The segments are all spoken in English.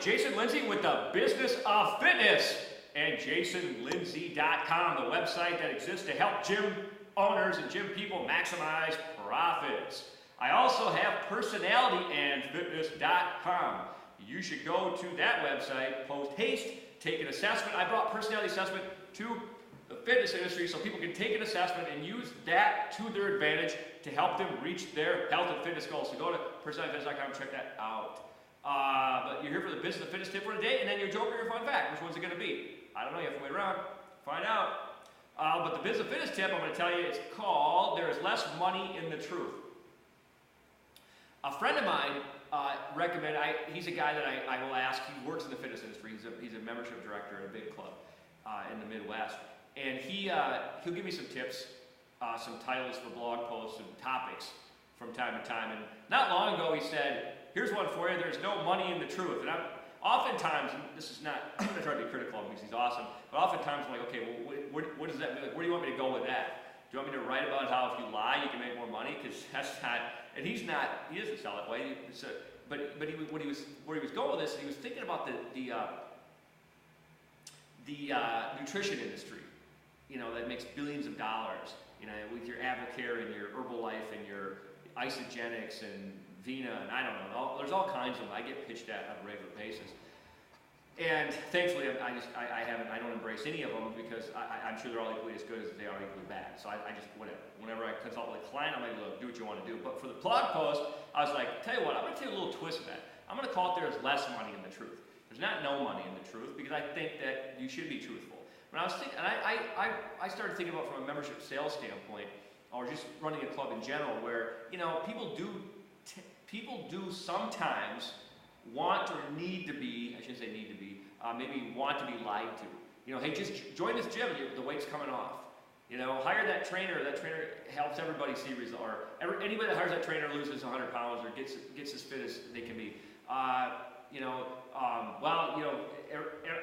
it's Jason Linse with the Business of Fitness and JasonLinse.com, the website that exists to help gym owners and gym people maximize profits. I also have personalityandfitness.com. You should go to that website, post haste, take an assessment. I brought personality assessment to the fitness industry so people can take an assessment and use that to their advantage to help them reach their health and fitness goals. So go to personalityfitness.com and check that out. But you're here for the business of fitness tip for today, and then your joke or your fun fact. Which one's it going to be? I don't know. You have to wait around. Find out. But the business of fitness tip, I'm going to tell you, it's called "There is Less Money in the Truth." A friend of mine recommended. He's a guy that I will ask. He works in the fitness industry. He's a membership director at a big club in the Midwest, and he'll give me some tips, some titles for blog posts and topics from time to time. And not long ago, he said, "Here's one for you. There's no money in the truth." And I'm oftentimes, and this is not, I'm going to try to be critical of him because he's awesome, but oftentimes I'm like, okay, well, what does that mean? Like, where do you want me to go with that? Do you want me to write about how if you lie, you can make more money? Because that's not, and he doesn't sell that way. But where he was going with this, he was thinking about the nutrition industry, that makes billions of dollars, with your Avocare and your Herbalife and your Isogenics and Vina, and I don't know. There's all kinds of them. I get pitched at on a regular basis, and thankfully, I don't embrace any of them because I'm sure they're all equally as good as they are equally bad. So I just whatever. Whenever I consult with a client, I'm like, look, do what you want to do. But for the blog post, I was like, tell you what, I'm going to take a little twist of that. I'm going to call it "There's less money in the truth." There's not no money in the truth because I think that you should be truthful. When I was thinking, and I started thinking about from a membership sales standpoint, or just running a club in general, where people do sometimes want or need to be, I shouldn't say need to be, maybe want to be lied to. Hey, just join this gym, the weight's coming off. Hire that trainer helps everybody see results. Or anybody that hires that trainer loses 100 pounds or gets as fit as they can be.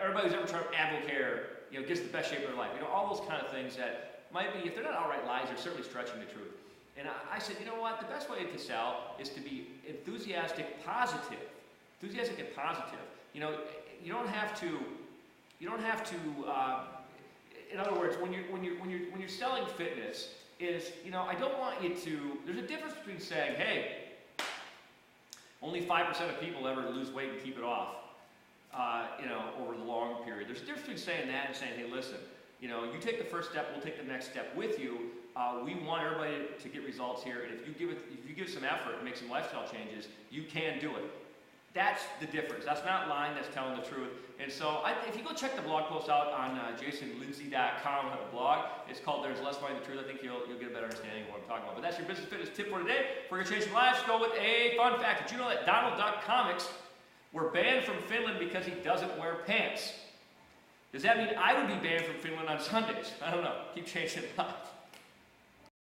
Everybody who's ever tried Avocare, gets the best shape of their life. All those kind of things that might be, if they're not outright lies, they're certainly stretching the truth. And I said, you know what? The best way to sell is to be enthusiastic and positive. You don't have to. In other words, when you're selling fitness, I don't want you to. There's a difference between saying, hey, only 5% of people ever lose weight and keep it off, over the long period. There's a difference between saying that and saying, hey, listen, you take the first step, we'll take the next step with you. We want everybody to get results here, and if you give some effort and make some lifestyle changes, you can do it. That's the difference. That's not lying, that's telling the truth. And so if you go check the blog post out on JasonLinse.com, I have a blog. It's called "There's Less Money in the Truth." I think you'll get a better understanding of what I'm talking about. But that's your business fitness tip for today. For your change your lives, go with a fun fact. Did you know that Donald Duck comics were banned from Finland because he doesn't wear pants? Does that mean I would be banned from Finland on Sundays? I don't know. Keep changing lives.